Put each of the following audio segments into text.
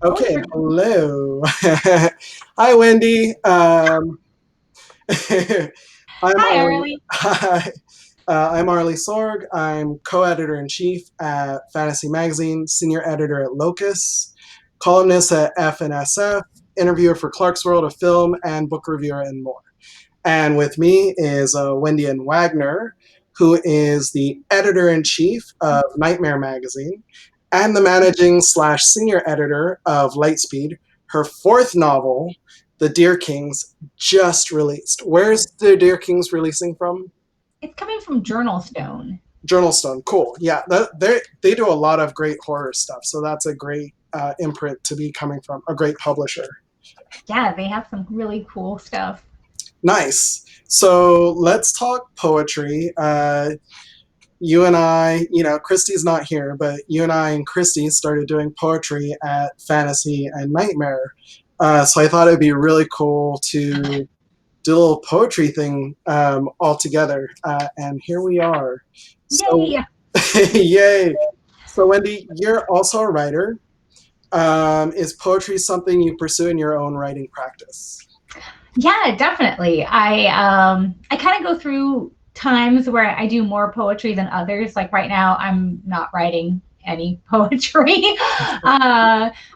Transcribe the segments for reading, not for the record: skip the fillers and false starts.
Okay, hello. Hi, Wendy. I'm Hi, Arley. Arley. Hi. I'm Arley Sorg. I'm co-editor-in-chief at Fantasy Magazine, senior editor at Locus, columnist at FNSF, interviewer for Clark's World of Film, and book reviewer and more. And with me is Wendy N. Wagner, who is the editor-in-chief of Nightmare Magazine and the managing/senior editor of Lightspeed. Her fourth novel, The Deer Kings, just released. Where's The Deer Kings releasing from? It's coming from Journal Stone. Journal Stone. Cool. Yeah, they do a lot of great horror stuff, so that's a great imprint to be coming from, a great publisher. Yeah, they have some really cool stuff. Nice. So let's talk poetry. You and I, Christy's not here, but you and I and Christy started doing poetry at Fantasy and Nightmare. So I thought it'd be really cool to do a little poetry thing all together. And here we are. So, Yay! yay. So, Wendy, you're also a writer. Is poetry something you pursue in your own writing practice? Yeah, definitely. I kind of go through times where I do more poetry than others. Like right now, I'm not writing any poetry,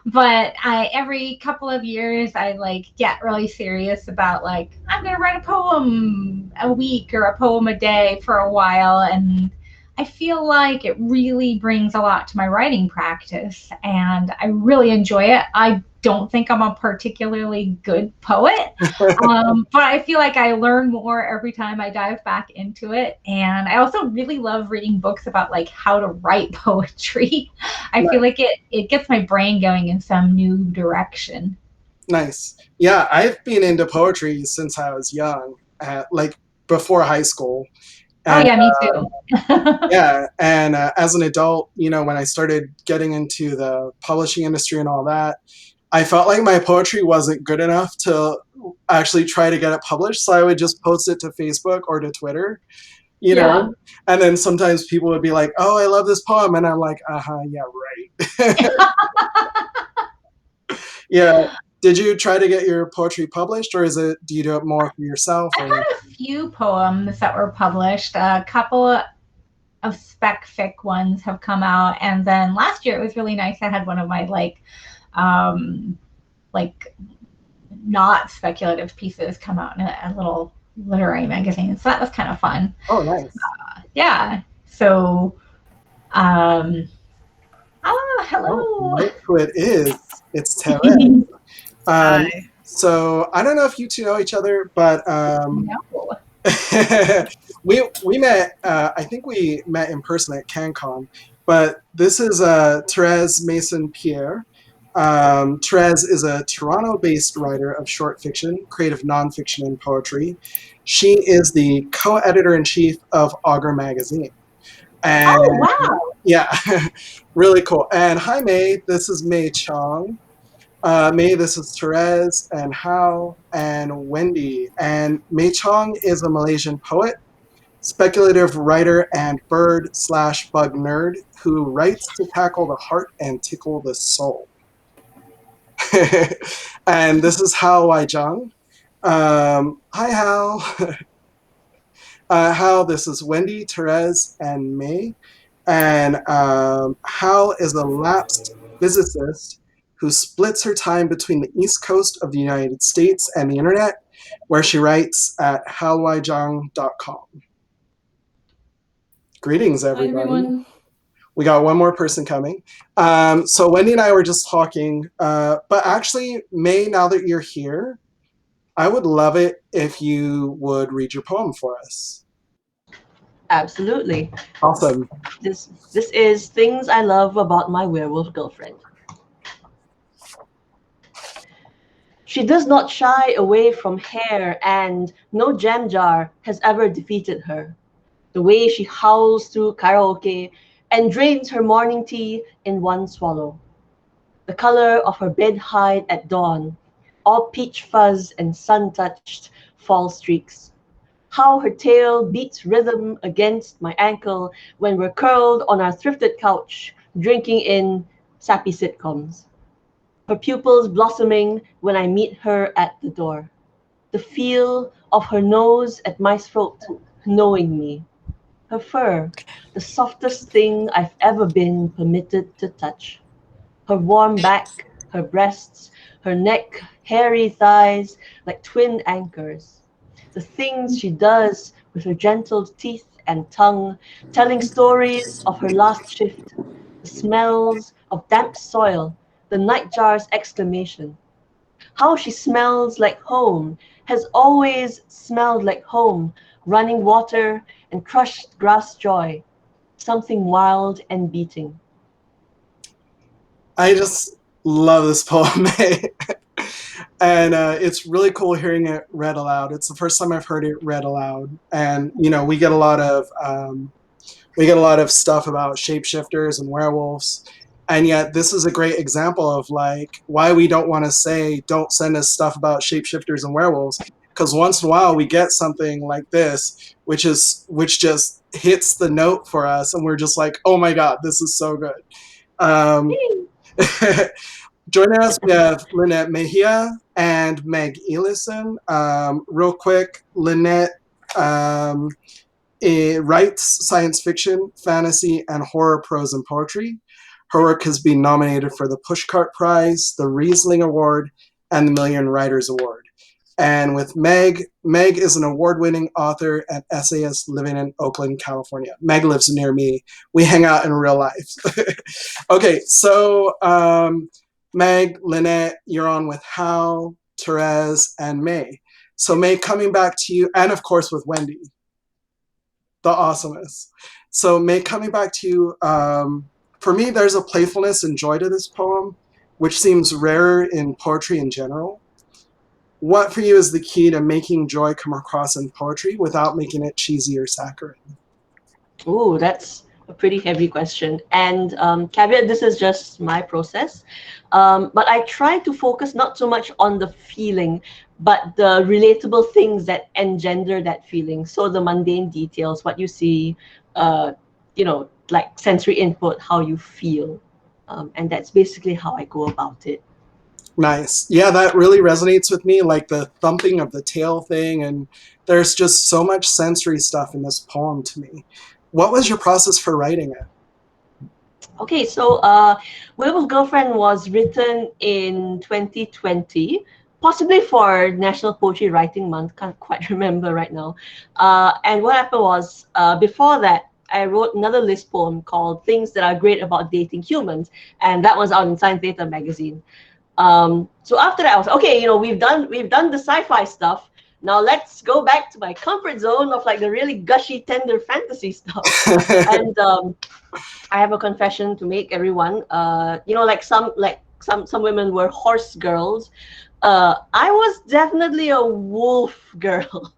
but every couple of years I get really serious about I'm gonna write a poem a week or a poem a day for a while, and I feel like it really brings a lot to my writing practice, and I really enjoy it. I don't think I'm a particularly good poet, but I feel like I learn more every time I dive back into it. And I also really love reading books about how to write poetry. I feel like it gets my brain going in some new direction. Nice. Yeah, I've been into poetry since I was young, before high school. Oh And yeah, me too. yeah, and as an adult, when I started getting into the publishing industry and all that, I felt like my poetry wasn't good enough to actually try to get it published. So I would just post it to Facebook or to Twitter, you Yeah. know? And then sometimes people would be like, oh, I love this poem. And I'm like, yeah, right. Yeah. Did you try to get your poetry published, or do you do it more for yourself? I've Or had a few poems that were published. A couple of spec fic ones have come out, and then last year it was really nice. I had one of my um, like not speculative pieces come out in a little literary magazine, so that was kind of fun. oh, nice. Yeah. So, Oh, hello. look who it is. It's Terese. Um, Hi. so I don't know if you two know each other, but No. we met. I think we met in person at CanCon. But this is Terese Mason Pierre. Terese is a Toronto-based writer of short fiction, creative nonfiction, and poetry. She is the co-editor-in-chief of Augur magazine. And Oh wow. yeah, really cool. And hi, May. This is May Chong. May, this is Terese and Hao and Wendy. And May Chong is a Malaysian poet, speculative writer, and bird/bug nerd who writes to tackle the heart and tickle the soul. And this is Hao Zhang. Hi, Hao. Hao, this is Wendy, Terese, and May. And Hal is a lapsed physicist who splits her time between the East Coast of the United States and the internet, where she writes at halwaijang.com. Greetings, Hi, everybody. everyone. We got one more person coming. So Wendy and I were just talking, but actually, May, now that you're here, I would love it if you would read your poem for us. Absolutely. Awesome. This is Things I Love About My Werewolf Girlfriend. She does not shy away from hair, and no jam jar has ever defeated her. The way she howls through karaoke and drains her morning tea in one swallow. The color of her bed hide at dawn, all peach fuzz and sun-touched fall streaks. How her tail beats rhythm against my ankle when we're curled on our thrifted couch, drinking in sappy sitcoms. her pupils blossoming when I meet her at the door, the feel of her nose at my throat, knowing me, her fur, the softest thing I've ever been permitted to touch, her warm back, her breasts, her neck, hairy thighs like twin anchors, the things she does with her gentle teeth and tongue, telling stories of her last shift, the smells of damp soil, the nightjar's exclamation. How she smells like home, has always smelled like home, running water and crushed grass joy, something wild and beating. I just love this poem, May. And it's really cool hearing it read aloud. It's the first time I've heard it read aloud, and we get a lot of stuff about shapeshifters and werewolves, and yet this is a great example of like why we don't want to say don't send us stuff about shapeshifters and werewolves, because once in a while we get something like this, which just hits the note for us, and we're just like, oh my god, this is so good. Um, Joining us, we have Lynette Mejía and Meg Elison. Real quick, Lynette writes science fiction, fantasy, and horror prose and poetry. Her work has been nominated for the Pushcart Prize, the Riesling Award, and the Million Writers Award. And with Meg is an award-winning author and essayist living in Oakland, California. Meg lives near me. We hang out in real life. Okay, so Meg, Lynette, you're on with Hal, Terese, and May. So May, coming back to you, and of course with Wendy, the awesomeness. So May, coming back to you, for me, there's a playfulness and joy to this poem, which seems rarer in poetry in general. What for you is the key to making joy come across in poetry without making it cheesy or saccharine? Ooh, that's a pretty heavy question. And caveat, this is just my process. But I try to focus not so much on the feeling, but the relatable things that engender that feeling. So the mundane details, what you see, like sensory input, how you feel. And that's basically how I go about it. Nice. Yeah, that really resonates with me, like the thumping of the tail thing, and there's just so much sensory stuff in this poem to me. What was your process for writing it? Okay, so Werewolf Girlfriend was written in 2020, possibly for National Poetry Writing Month, can't quite remember right now. And what happened was, before that, I wrote another list poem called Things That Are Great About Dating Humans, and that was out in Science Data magazine. So after that, I was like, okay, we've done the sci-fi stuff. Now let's go back to my comfort zone of like the really gushy, tender fantasy stuff. And I have a confession to make, everyone. Like some women were horse girls. I was definitely a wolf girl,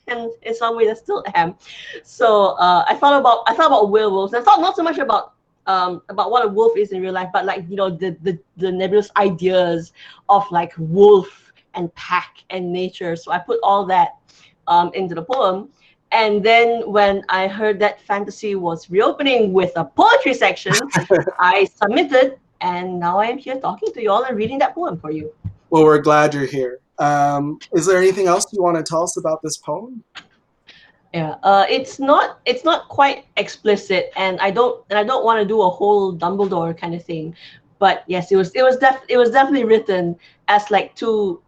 and in some ways I still am. So I thought about werewolves. I thought not so much about what a wolf is in real life, but like the nebulous ideas of like wolf and pack and nature. So I put all that into the poem. And then when I heard that fantasy was reopening with a poetry section, I submitted, and now I am here talking to you all and reading that poem for you. Well, we're glad you're here. Is there anything else you want to tell us about this poem? Yeah, it's not quite explicit, and I don't want to do a whole Dumbledore kind of thing, but yes, it was definitely written as like two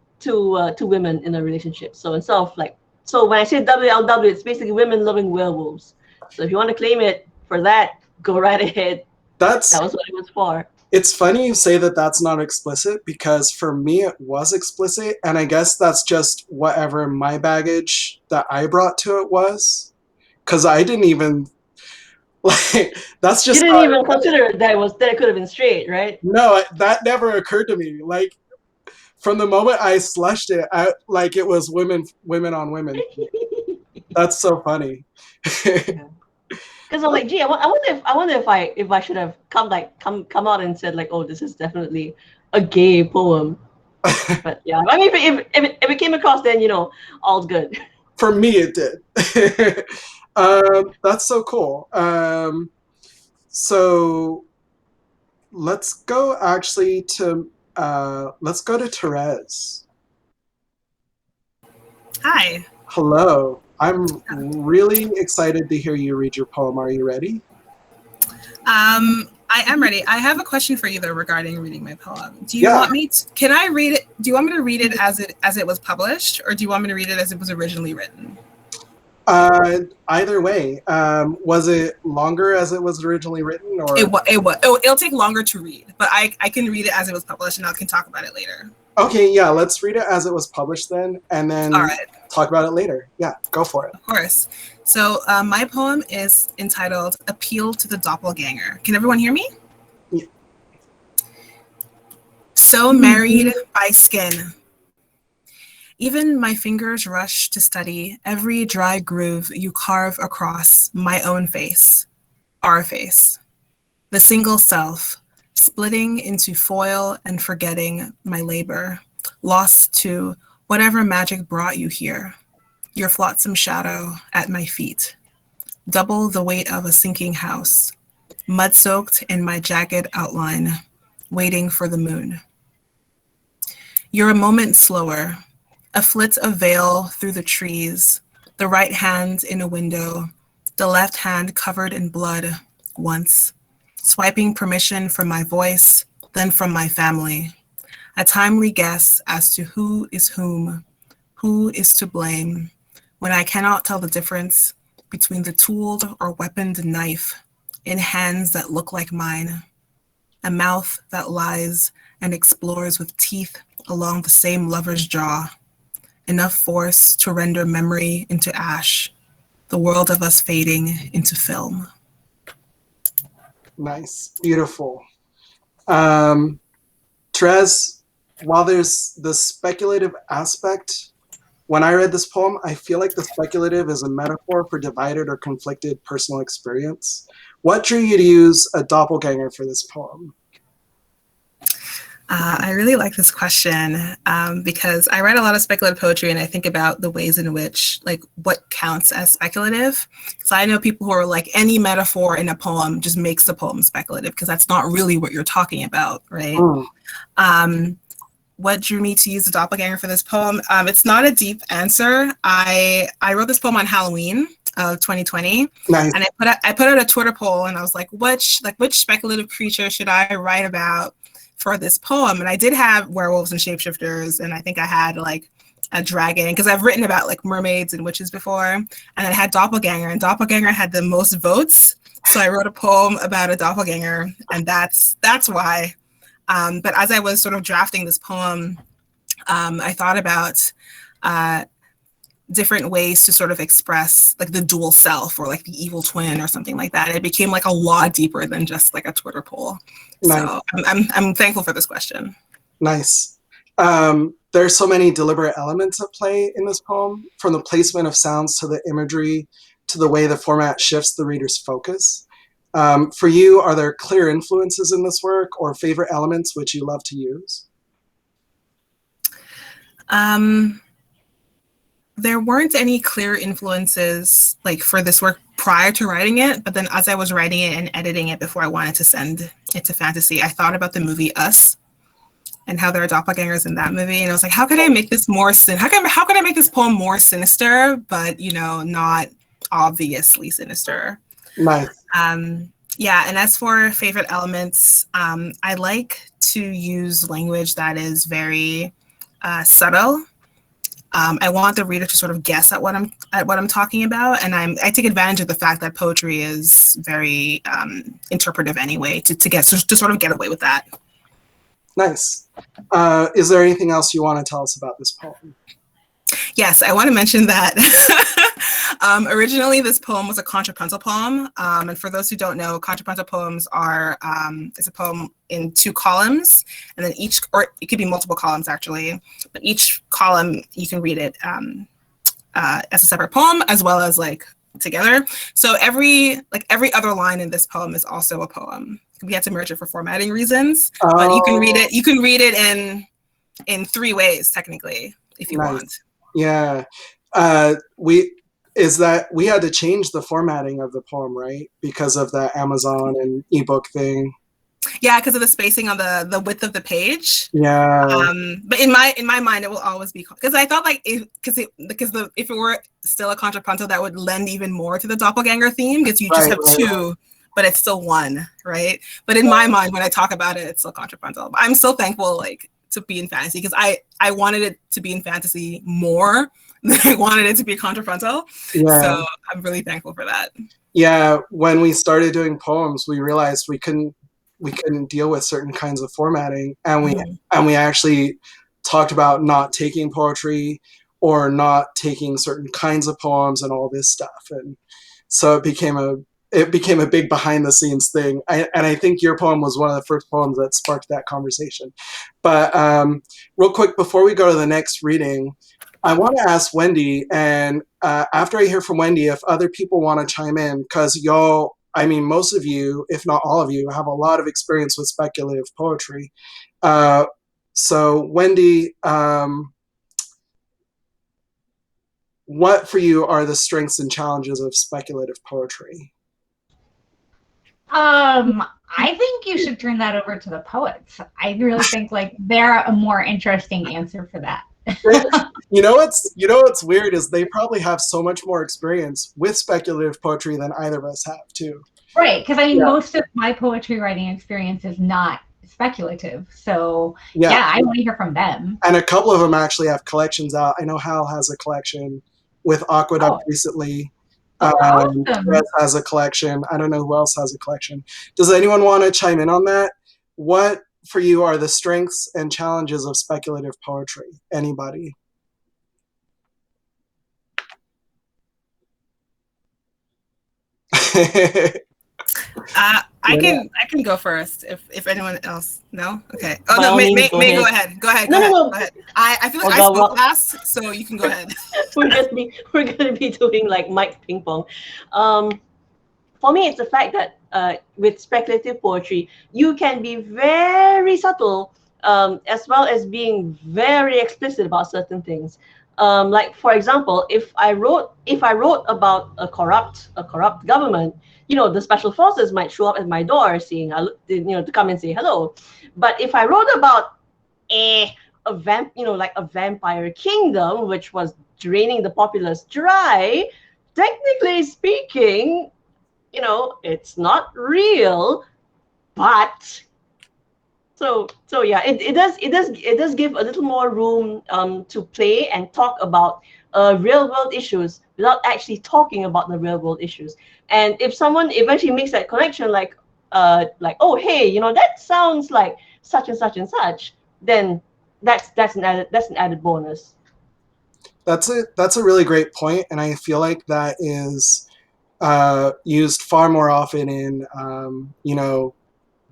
women in a relationship. So instead of like, so when I say WLW, it's basically women loving werewolves. So if you want to claim it for that, go right ahead. That was what it was for. It's funny you say that that's not explicit, because for me it was explicit, and I guess that's just whatever my baggage that I brought to it was, because I didn't even like that's just you didn't even consider that it could have been straight, right? No, that never occurred to me. Like from the moment I slushed it, like it was women on women. That's so funny. Yeah. Because I'm like, gee, I wonder if I should have come out and said like, oh, this is definitely a gay poem. But yeah, I mean, if it came across, then all's good. For me, it did. That's so cool. So let's go actually to Let's go to Terese. Hi. Hello. I'm really excited to hear you read your poem. Are you ready? I am ready. I have a question for you though regarding reading my poem. Do you want me to, can I read it? Do you want me to read it as it was published, or do you want me to read it as it was originally written? Either way. Was it longer as it was originally written, or it'll take longer to read, but I can read it as it was published, and I can talk about it later. Okay, yeah, let's read it as it was published then, and then talk about it later. Yeah, go for it. Of course. So my poem is entitled "Appeal to the Doppelganger." Can everyone hear me? Yeah. So married by skin. Even my fingers rush to study every dry groove you carve across my own face, our face, the single self, splitting into foil and forgetting my labor, lost to whatever magic brought you here, your flotsam shadow at my feet, double the weight of a sinking house, mud-soaked in my jagged outline, waiting for the moon. You're a moment slower, a flit of veil through the trees, the right hand in a window, the left hand covered in blood once, swiping permission from my voice, then from my family. A timely guess as to who is whom, who is to blame, when I cannot tell the difference between the tooled or weaponed knife in hands that look like mine, a mouth that lies and explores with teeth along the same lover's jaw, enough force to render memory into ash, the world of us fading into film. Nice, beautiful. Terese, while there's the speculative aspect, when I read this poem, I feel like the speculative is a metaphor for divided or conflicted personal experience. What drew you to use a doppelganger for this poem? I really like this question because I write a lot of speculative poetry, and I think about the ways in which, like, what counts as speculative. Because I know people who are like, any metaphor in a poem just makes the poem speculative, because that's not really what you're talking about, right? What drew me to use the doppelganger for this poem? It's not a deep answer. I wrote this poem on Halloween of 2020, nice. And I put out a Twitter poll, and I was like, which speculative creature should I write about for this poem? And I did have werewolves and shapeshifters, and I think I had like a dragon, because I've written about like mermaids and witches before, and then I had doppelganger, and doppelganger had the most votes, so I wrote a poem about a doppelganger, and that's why. But as I was sort of drafting this poem, I thought about different ways to sort of express like the dual self, or like the evil twin, or something like that. It became like a lot deeper than just like a Twitter poll. Nice. So I'm thankful for this question. Nice. There's so many deliberate elements at play in this poem, from the placement of sounds to the imagery to the way the format shifts the reader's focus. For you, are there clear influences in this work, or favorite elements which you love to use? There weren't any clear influences like for this work prior to writing it, but then as I was writing it and editing it before I wanted to send it to fantasy, I thought about the movie Us and how there are doppelgangers in that movie, and I was like, how could I make this more how could I make this poem more sinister, but not obviously sinister? Nice. Yeah, and as for favorite elements, I like to use language that is very subtle. I want the reader to sort of guess at what I'm talking about, and I take advantage of the fact that poetry is very interpretive anyway, to sort of get away with that. Nice. Is there anything else you want to tell us about this poem? Yes, I want to mention that originally this poem was a contrapuntal poem, and for those who don't know, contrapuntal poems are it's a poem in 2 columns, and then or it could be multiple columns actually, but each column you can read it as a separate poem as well as like together. So every other line in this poem is also a poem. We had to merge it for formatting reasons, but you can read it in 3 ways technically if you want. Yeah. We had to change the formatting of the poem, right? Because of the Amazon and ebook thing. Yeah, because of the spacing on the width of the page. Yeah. But in my mind, it will always be, because I thought like if it were still a contrapunto, that would lend even more to the doppelganger theme, because you just have two, but it's still one, right? But in my mind, when I talk about it, it's still contrapunto. I'm so thankful like to be in fantasy, because I wanted it to be in fantasy more than I wanted it to be contrapunto. Yeah. So I'm really thankful for that. Yeah, when we started doing poems, we realized we couldn't deal with certain kinds of formatting, and we actually talked about not taking poetry or not taking certain kinds of poems and all this stuff, and so it became a big behind the scenes thing. And I think your poem was one of the first poems that sparked that conversation. But real quick, before we go to the next reading, I want to ask Wendy, and after I hear from Wendy, if other people want to chime in, because y'all, I mean, most of you, if not all of you, have a lot of experience with speculative poetry. So Wendy, what for you are the strengths and challenges of speculative poetry? I think you should turn that over to the poets. I really think like they're a more interesting answer for that. You know what's weird is they probably have so much more experience with speculative poetry than either of us have too. Right, because I mean, most of my poetry writing experience is not speculative. So yeah, I want to hear from them. And a couple of them actually have collections out. I know Hal has a collection with Aqueduct recently. Awesome. Brett has a collection. I don't know who else has a collection. Does anyone want to chime in on that? What for you are the strengths and challenges of speculative poetry? Anybody? I can go first if anyone else. No? Okay. Oh no, May go ahead. Go ahead. Go ahead. I feel like I spoke last, so you can go ahead. we're gonna be doing like mic ping pong. For me, it's the fact that with speculative poetry, you can be very subtle, as well as being very explicit about certain things. Like for example, if I wrote about a corrupt government, you know, the special forces might show up at my door saying, to come and say hello. But if I wrote about a vampire kingdom which was draining the populace dry, technically speaking, you know, it's not real, but so yeah, it does give a little more room to play and talk about real world issues without actually talking about the real world issues. And if someone eventually makes that connection, like oh hey, you know, that sounds like such and such and such, then that's an added bonus. That's a really great point, and I feel like that is used far more often in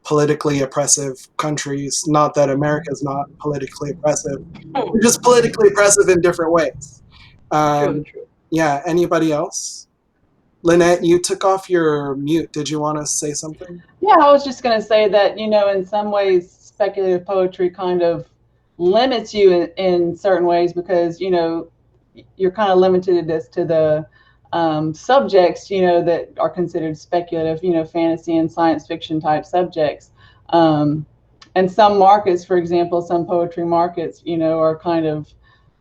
politically oppressive countries. Not that America is not politically oppressive, we're just politically oppressive in different ways. True. Yeah, anybody else? Lynette, you took off your mute. Did you want to say something? Yeah, I was just going to say that, you know, in some ways, speculative poetry kind of limits you in certain ways, because, you know, you're kind of limited as to the subjects, you know, that are considered speculative, you know, fantasy and science fiction type subjects. And some markets, for example, some poetry markets, you know, are kind of,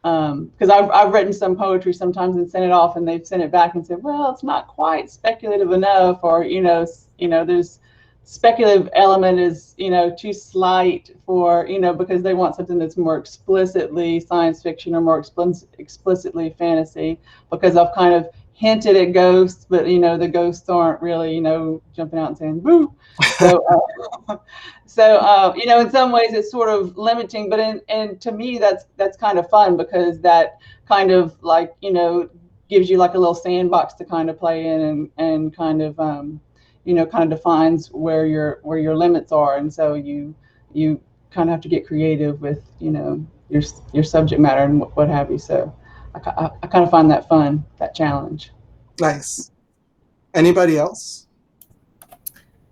because I've written some poetry sometimes and sent it off, and they've sent it back and said, well, it's not quite speculative enough, or you know, there's speculative element is, you know, too slight for, you know, because they want something that's more explicitly science fiction or more explicitly fantasy, because I've kind of hinted at ghosts, but you know, the ghosts aren't really, you know, jumping out and saying boo. So you know, in some ways it's sort of limiting, but and to me that's kind of fun, because that kind of like, you know, gives you like a little sandbox to kind of play in, and kind of you know, kind of defines where your limits are, and so you kind of have to get creative with, you know, your subject matter and what have you. So I kind of find that fun, that challenge. Nice. Anybody else?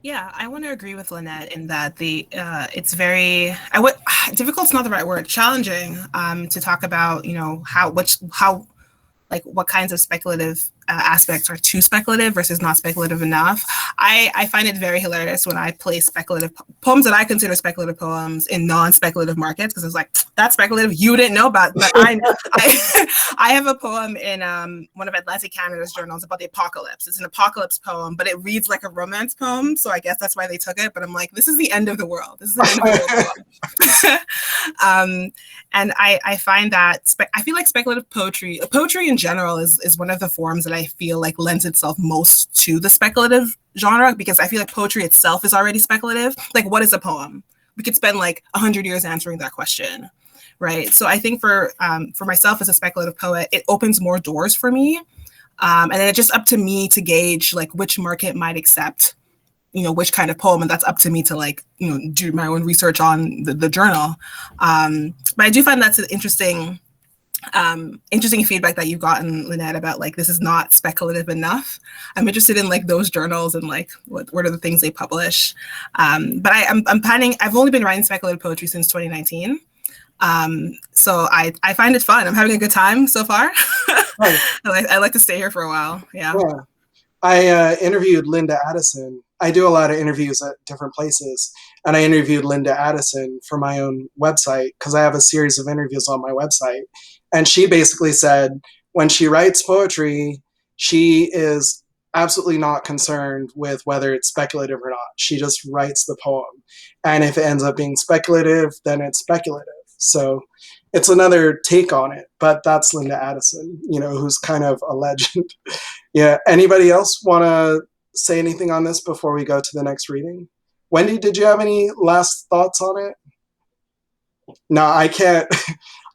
Yeah, I want to agree with Lynette in that it's very difficult's not the right word, challenging to talk about, you know, how like what kinds of speculative aspects are too speculative versus not speculative enough. I find it very hilarious when I place speculative poems that I consider speculative poems in non-speculative markets, because it's like, that's speculative, you didn't know about. But I have a poem in one of Atlantic Canada's journals about the apocalypse. It's an apocalypse poem, but it reads like a romance poem, so I guess that's why they took it. But I'm like, this is the end of the world. This is the end of the world. And I find that I feel like speculative poetry in general is one of the forms that I feel like lends itself most to the speculative genre, because I feel like poetry itself is already speculative. Like, what is a poem? We could spend like 100 years answering that question, right? So I think for myself as a speculative poet, it opens more doors for me, and then it's just up to me to gauge like which market might accept, you know, which kind of poem, and that's up to me to like, you know, do my own research on the journal. But I do find that's an interesting feedback that you've gotten, Lynette, about like, this is not speculative enough. I'm interested in like those journals and like what are the things they publish. But I'm planning, I've only been writing speculative poetry since 2019. So I find it fun. I'm having a good time so far. Right. I like to stay here for a while. Yeah. I interviewed Linda Addison. I do a lot of interviews at different places, and I interviewed Linda Addison for my own website, because I have a series of interviews on my website. And she basically said when she writes poetry, she is absolutely not concerned with whether it's speculative or not. She just writes the poem. And if it ends up being speculative, then it's speculative. So it's another take on it. But that's Linda Addison, you know, who's kind of a legend. Yeah. Anybody else want to say anything on this before we go to the next reading? Wendy, did you have any last thoughts on it? No, I can't.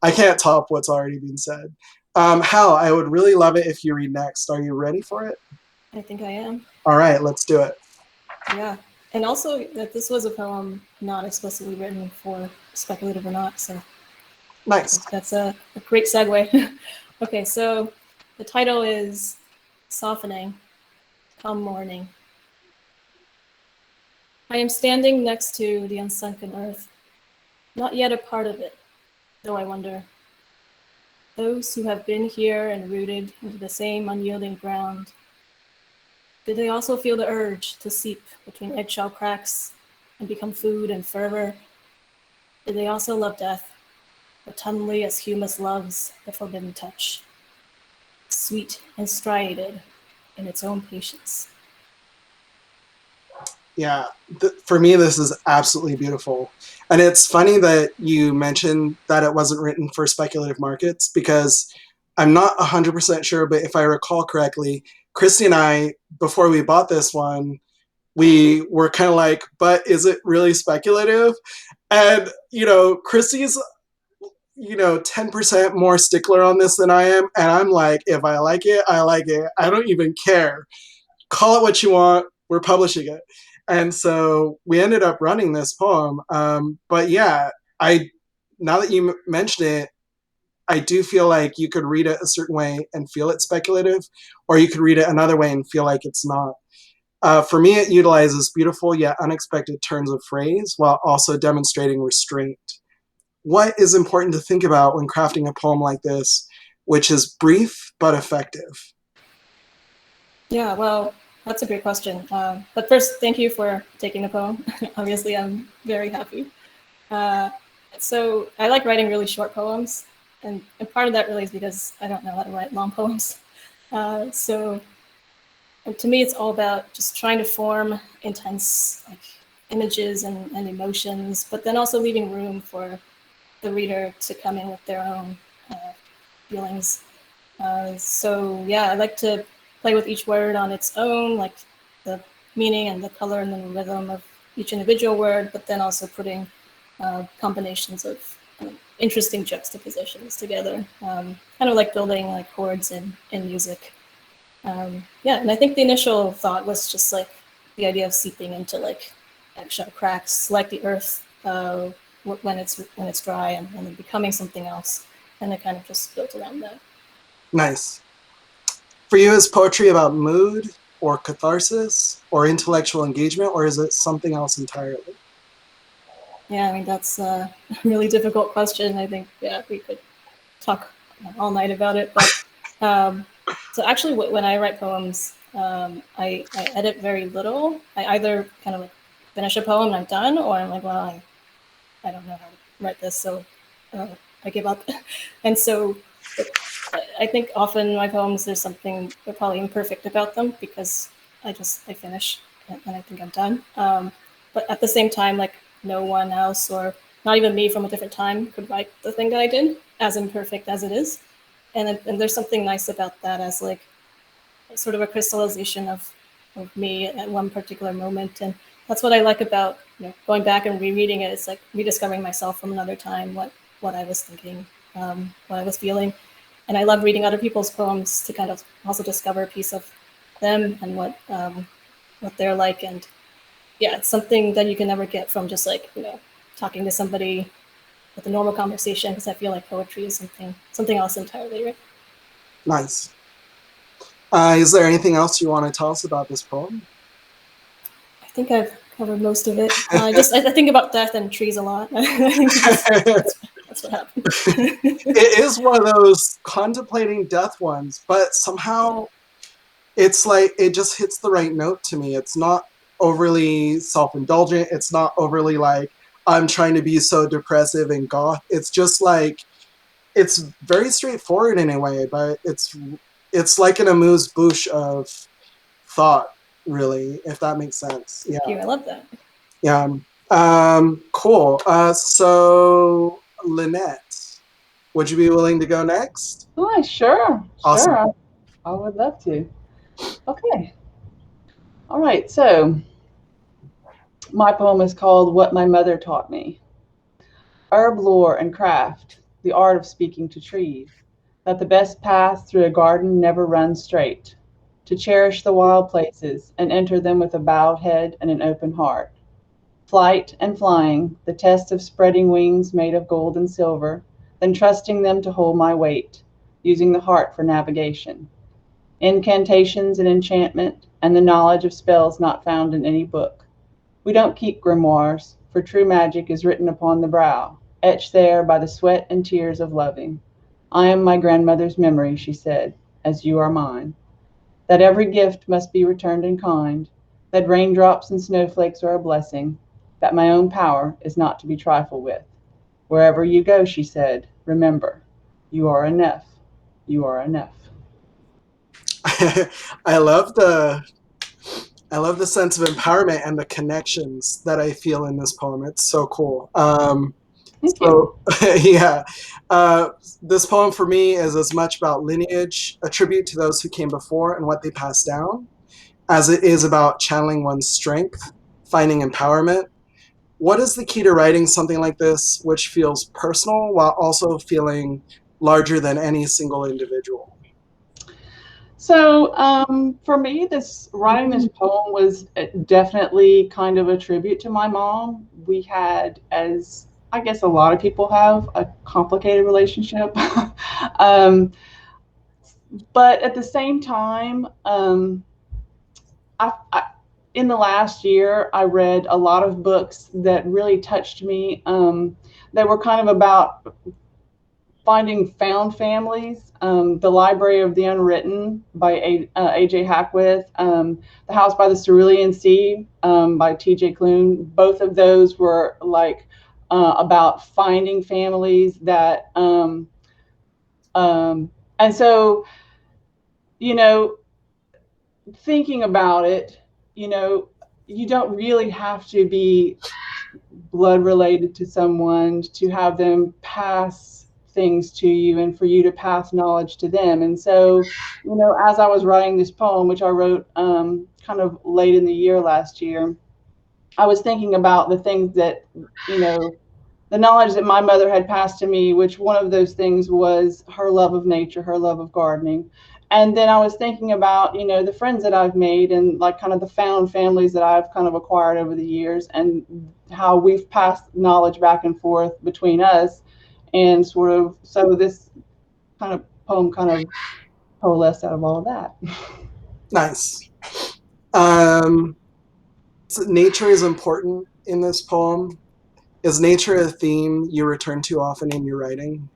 I can't top what's already been said. Hal, I would really love it if you read next. Are you ready for it? I think I am. All right, let's do it. Yeah. And also that this was a poem not explicitly written for speculative or not. So Nice. That's a great segue. Okay, so the title is Softening, Come Morning. I am standing next to the unsunken earth, not yet a part of it, though I wonder. Those who have been here and rooted into the same unyielding ground, did they also feel the urge to seep between eggshell cracks and become food and fervor? Did they also love death, autumnally as humus loves the forbidden touch, sweet and striated in its own patience? Yeah, for me, this is absolutely beautiful. And it's funny that you mentioned that it wasn't written for speculative markets, because I'm not 100% sure, but if I recall correctly, Christy and I, before we bought this one, we were kind of like, but is it really speculative? And, you know, Christy's, you know, 10% more stickler on this than I am. And I'm like, if I like it, I like it. I don't even care. Call it what you want. We're publishing it. And so we ended up running this poem. But yeah, now that you mentioned it, I do feel like you could read it a certain way and feel it speculative, or you could read it another way and feel like it's not. For me, it utilizes beautiful yet unexpected turns of phrase while also demonstrating restraint. What is important to think about when crafting a poem like this, which is brief but effective? Yeah, well, that's a great question. But first, thank you for taking the poem. Obviously, I'm very happy. So I like writing really short poems, and part of that really is because I don't know how to write long poems. So to me, it's all about just trying to form intense like images and emotions, but then also leaving room for the reader to come in with their own feelings. So yeah, I like to play with each word on its own, like the meaning and the color and the rhythm of each individual word, but then also putting combinations of interesting juxtapositions together, kind of like building like chords in music. Yeah, and I think the initial thought was just like the idea of seeping into like eggshell cracks, like the earth when it's dry and then becoming something else, and it kind of just built around that. Nice. For you, is poetry about mood or catharsis or intellectual engagement, or is it something else entirely? Yeah, I mean, that's a really difficult question. I think, yeah, we could talk all night about it, but So actually, when I write poems, I edit very little. I either kind of like finish a poem and I'm done, or I'm like, well, I don't know how to write this, so I give up. And so I think often my poems, there's something probably imperfect about them because I finish and I think I'm done. But at the same time, like no one else or not even me from a different time could write the thing that I did, as imperfect as it is. And there's something nice about that as like sort of a crystallization of me at one particular moment. And that's what I like about going back and rereading it. It's like rediscovering myself from another time, what I was thinking, what I was feeling. And I love reading other people's poems to kind of also discover a piece of them and what they're like. And yeah, it's something that you can never get from just like, talking to somebody with a normal conversation, because I feel like poetry is something else entirely, right? Nice. Is there anything else you want to tell us about this poem? I think I've covered most of it. I think about death and trees a lot. I think that's what happened. It is one of those contemplating death ones, but somehow it's like it just hits the right note to me. It's not overly self-indulgent. It's not overly like, I'm trying to be so depressive and goth. It's just like, it's very straightforward in a way, but it's like an amuse-bouche of thought, really, if that makes sense. Yeah. Thank you. I love that. Yeah. Cool. So, Lynette, would you be willing to go next? Oh, sure. Awesome. Sure. I would love to. Okay. All right. So, my poem is called What My Mother Taught Me. Herb lore and craft, the art of speaking to trees, that the best path through a garden never runs straight, to cherish the wild places and enter them with a bowed head and an open heart. Flight and flying, the test of spreading wings made of gold and silver, then trusting them to hold my weight, using the heart for navigation. Incantations and enchantment, and the knowledge of spells not found in any book. We don't keep grimoires, for true magic is written upon the brow, etched there by the sweat and tears of loving. I am my grandmother's memory, she said, as you are mine. That every gift must be returned in kind, that raindrops and snowflakes are a blessing, that my own power is not to be trifled with. Wherever you go, she said, remember, you are enough. You are enough. I love the sense of empowerment and the connections that I feel in this poem. It's so cool. Thank you. Yeah. This poem for me is as much about lineage, a tribute to those who came before and what they passed down, as it is about channeling one's strength, finding empowerment. What is the key to writing something like this, which feels personal while also feeling larger than any single individual? So for me, writing this poem was definitely kind of a tribute to my mom. We had, as I guess a lot of people have, a complicated relationship. But at the same time, in the last year, I read a lot of books that really touched me. They were kind of about finding found families. The Library of the Unwritten by A.J. Hackwith, The House by the Cerulean Sea by T.J. Klune. Both of those were like about finding families that, and so, thinking about it, you don't really have to be blood related to someone to have them pass things to you and for you to pass knowledge to them. And so, as I was writing this poem, which I wrote kind of late in the year last year, I was thinking about the things that, the knowledge that my mother had passed to me, which one of those things was her love of nature, her love of gardening. And then I was thinking about, the friends that I've made and like kind of the found families that I've kind of acquired over the years and how we've passed knowledge back and forth between us. And sort of, so this kind of poem kind of coalesced out of all of that. Nice. So nature is important in this poem. Is nature a theme you return to often in your writing?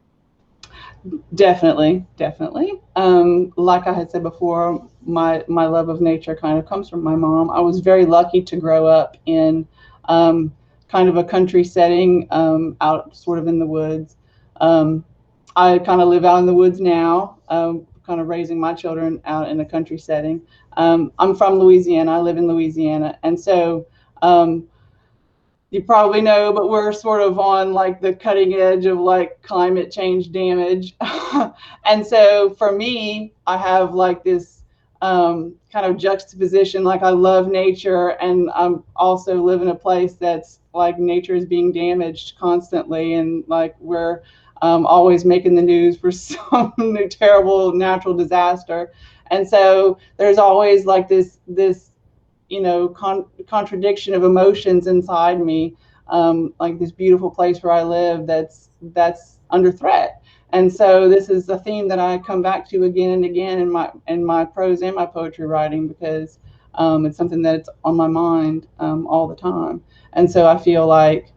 Definitely. Like I had said before, my love of nature kind of comes from my mom. I was very lucky to grow up in kind of a country setting, out sort of in the woods. I kind of live out in the woods now, kind of raising my children out in a country setting. I'm from Louisiana. I live in Louisiana, and so you probably know, but we're sort of on like the cutting edge of like climate change damage. And so for me, I have like this kind of juxtaposition. Like I love nature, and I'm also live in a place that's like nature is being damaged constantly, and like we're always making the news for some new terrible natural disaster. And so there's always like this contradiction of emotions inside me, like this beautiful place where I live that's under threat. And so this is a theme that I come back to again and again in my prose and my poetry writing, because it's something that's on my mind all the time. And so I feel like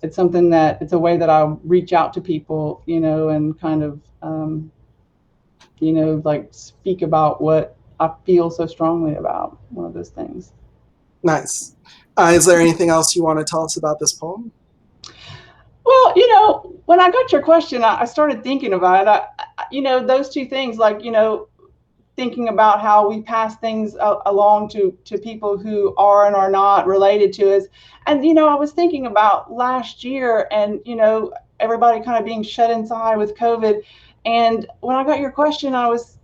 it's something that it's a way that I reach out to people, and kind of like speak about what I feel so strongly about, one of those things. Nice. Is there anything else you want to tell us about this poem? Well, when I got your question, I started thinking about it. Those two things, like, thinking about how we pass things along to people who are and are not related to us. And, I was thinking about last year and, everybody kind of being shut inside with COVID. And when I got your question, I was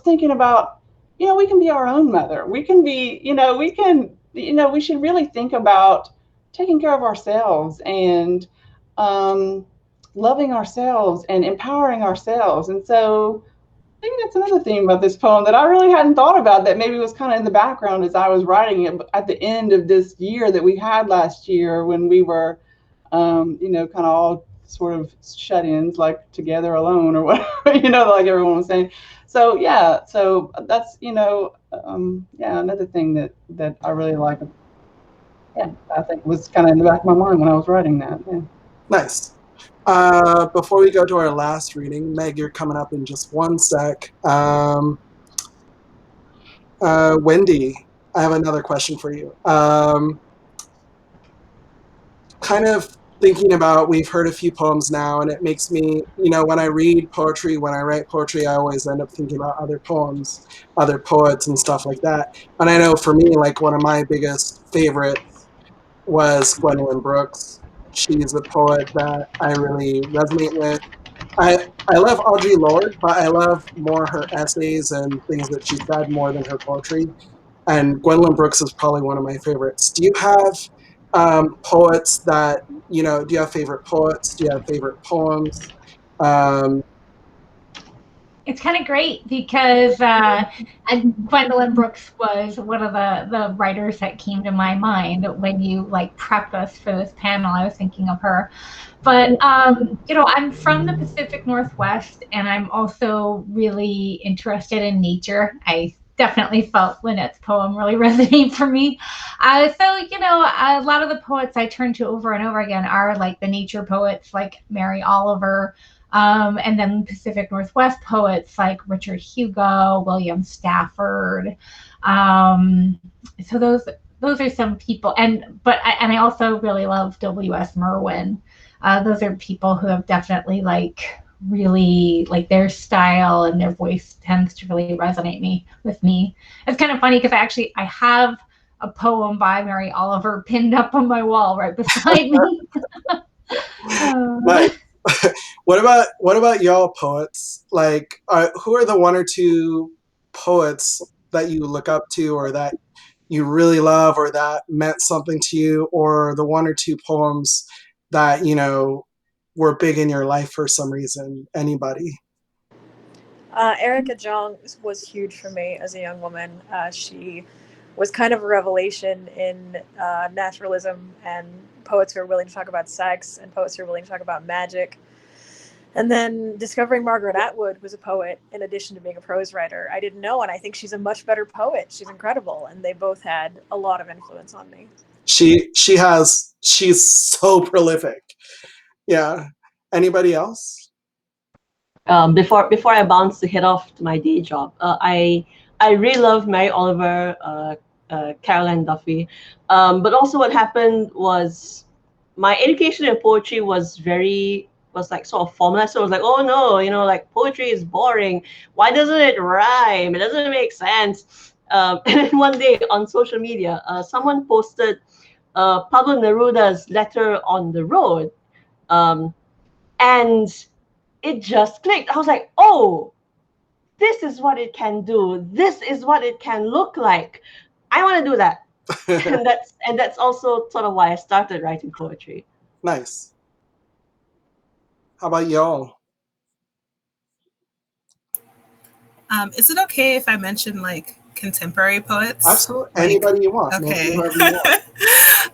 thinking about, we can be our own mother. We can be, we should really think about taking care of ourselves and loving ourselves and empowering ourselves. And so I think that's another theme about this poem that I really hadn't thought about, that maybe was kind of in the background as I was writing it at the end of this year that we had last year, when we were, kind of all sort of shut-ins, like together alone or whatever, like everyone was saying. So yeah, so that's another thing that I really like. Yeah, I think was kind of in the back of my mind when I was writing that. Yeah. Nice. Before we go to our last reading, Meg, you're coming up in just one sec. Wendy, I have another question for you. Kind of thinking about, we've heard a few poems now, and it makes me, when I read poetry, when I write poetry, I always end up thinking about other poems, other poets and stuff like that. And I know for me, like one of my biggest favorites was Gwendolyn Brooks. She's a poet that I really resonate with. I love Audre Lorde, but I love more her essays and things that she said more than her poetry. And Gwendolyn Brooks is probably one of my favorites. Do you have poets that, do you have favorite poets? Do you have favorite poems? It's kind of great because Gwendolyn Brooks was one of the writers that came to my mind when you like prepped us for this panel. I was thinking of her. But, I'm from the Pacific Northwest, and I'm also really interested in nature. I definitely felt Lynette's poem really resonate for me. So, a lot of the poets I turn to over and over again are like the nature poets like Mary Oliver, and then Pacific Northwest poets like Richard Hugo, William Stafford. So those are some people, and I also really love W.S. Merwin. Those are people who have definitely really their style and their voice tends to really resonate with me. It's kind of funny because I have a poem by Mary Oliver pinned up on my wall right beside me. Right. What about y'all poets? Like, who are the one or two poets that you look up to, or that you really love, or that meant something to you, or the one or two poems that were big in your life for some reason? Anybody? Erica Zhang was huge for me as a young woman. She was kind of a revelation in naturalism and poets who are willing to talk about sex and poets who are willing to talk about magic. And then discovering Margaret Atwood, who's a poet in addition to being a prose writer, I didn't know, and I think she's a much better poet. She's incredible, and they both had a lot of influence on me. She's so prolific. Yeah. Anybody else? before I bounce to head off to my day job. I really love Mary Oliver, Caroline Duffy, but also what happened was my education in poetry was like sort of formalized. So I was like, oh no, like poetry is boring. Why doesn't it rhyme? It doesn't make sense. And then one day on social media, someone posted Pablo Neruda's Letter on the Road, and it just clicked. I was like, oh, this is what it can do. This is what it can look like. I want to do that. and that's also sort of why I started writing poetry. Nice. How about y'all? Is it okay if I mention like contemporary poets? Absolutely. Like, Anybody you want. Okay. Whoever you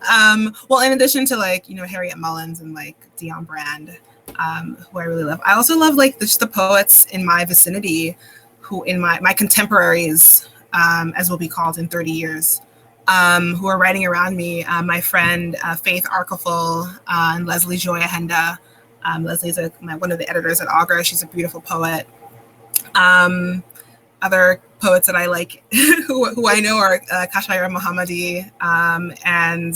want. Well, in addition to like, Harriet Mullins and like Dion Brand, who I really love. I also love like just the poets in my vicinity who in my contemporaries, as will be called in 30 years, who are writing around me. My friend Faith Arkeful and Leslie Joy Ahenda. Leslie's one of the editors at Augur. She's a beautiful poet. Other poets that I like who I know are Kashayar Mohammadi and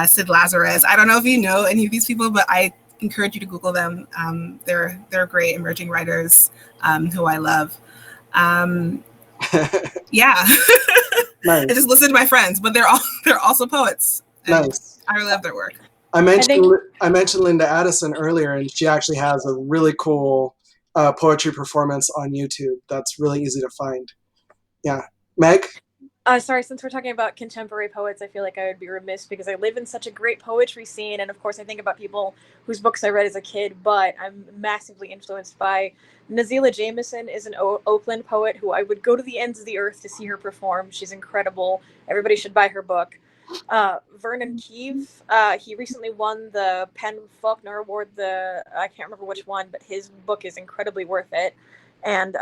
Sid Lazarus. I don't know if you know any of these people, but I encourage you to Google them. They're great emerging writers who I love. Yeah. Nice. I just listed my friends, but they're also poets. Nice. I love their work. I mentioned Linda Addison earlier, and she actually has a really cool poetry performance on YouTube that's really easy to find. Yeah. Meg? Sorry, since we're talking about contemporary poets, I feel like I would be remiss because I live in such a great poetry scene. And of course, I think about people whose books I read as a kid, but I'm massively influenced by Nazila Jameson is an Oakland poet who I would go to the ends of the earth to see her perform. She's incredible. Everybody should buy her book. Vernon Keeve, he recently won the Penn Faulkner Award, I can't remember which one, but his book is incredibly worth it. And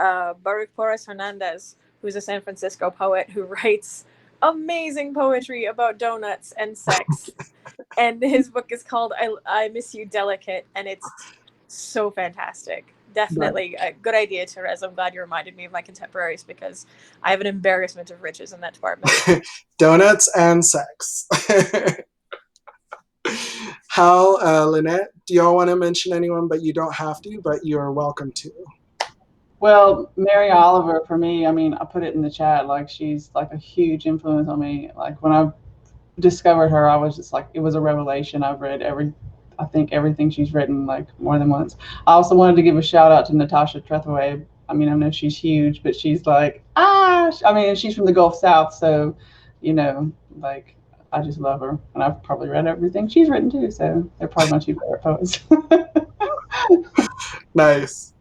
Baruch Porras Hernandez, who's a San Francisco poet who writes amazing poetry about donuts and sex. And his book is called I Miss You Delicate, and it's so fantastic. Definitely a good idea, Terese. I'm glad you reminded me of my contemporaries because I have an embarrassment of riches in that department. Donuts and sex. Hal, Lynette, do y'all want to mention anyone? But you don't have to, but you're welcome to. Well, Mary Oliver, for me, I mean, I put it in the chat, like she's like a huge influence on me. Like when I discovered her, I was just like, it was a revelation. I've read I think everything she's written like more than once. I also wanted to give a shout out to Natasha Trethewey. I mean, I know she's huge, but she's like, I mean, she's from the Gulf South. So, like, I just love her. And I've probably read everything she's written too. So they're probably my two favorite poets. Nice.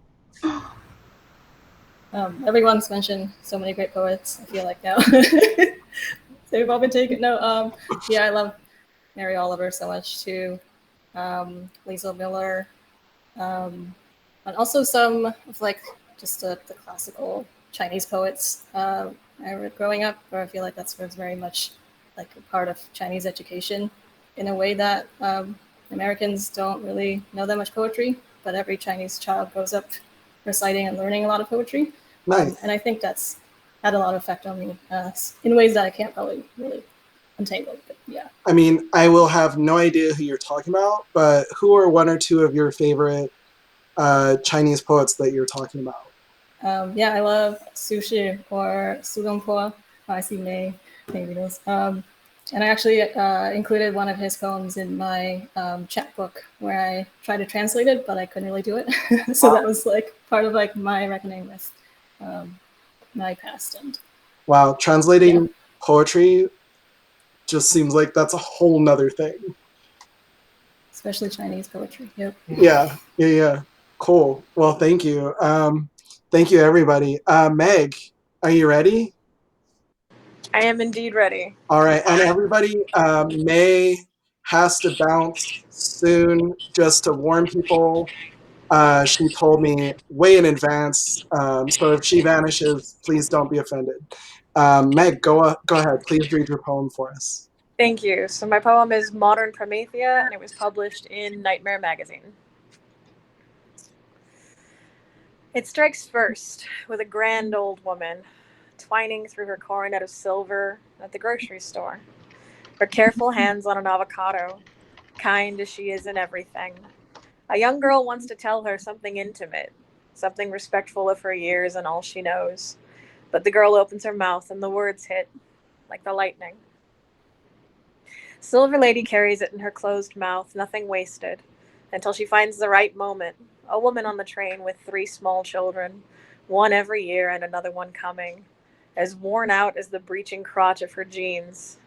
Everyone's mentioned so many great poets, I feel like now. So we've all been taken. No, yeah, I love Mary Oliver so much too. Liesl Miller. And also some of like just the classical Chinese poets I read growing up, where I feel like that's very much like a part of Chinese education in a way that Americans don't really know that much poetry, but every Chinese child grows up reciting and learning a lot of poetry. Nice. And I think that's had a lot of effect on me in ways that I can't probably really untangle. But yeah. I mean, I will have no idea who you're talking about, but who are one or two of your favorite Chinese poets that you're talking about? Yeah, I love Su Shi or Su Dongpo. I see May, maybe those. And I actually included one of his poems in my chapbook where I tried to translate it, but I couldn't really do it. So that was like part of like my reckoning with my past. And wow, translating poetry just seems like that's a whole nother thing. Especially Chinese poetry. Yep. Yeah. Cool. Well, thank you. Thank you, everybody. Meg, are you ready? I am indeed ready. All right, and everybody, May has to bounce soon, just to warn people. She told me way in advance, so if she vanishes, please don't be offended. Meg, go ahead. Please read your poem for us. Thank you. So my poem is Modern Promethea, and it was published in Nightmare magazine. It strikes first with a grand old woman twining through her coronet of silver at the grocery store. Her careful hands on an avocado, kind as she is in everything. A young girl wants to tell her something intimate, something respectful of her years and all she knows. But the girl opens her mouth and the words hit like the lightning. Silver Lady carries it in her closed mouth, nothing wasted, until she finds the right moment. A woman on the train with 3 small children, one every year and another one coming, as worn out as the breeching crotch of her jeans.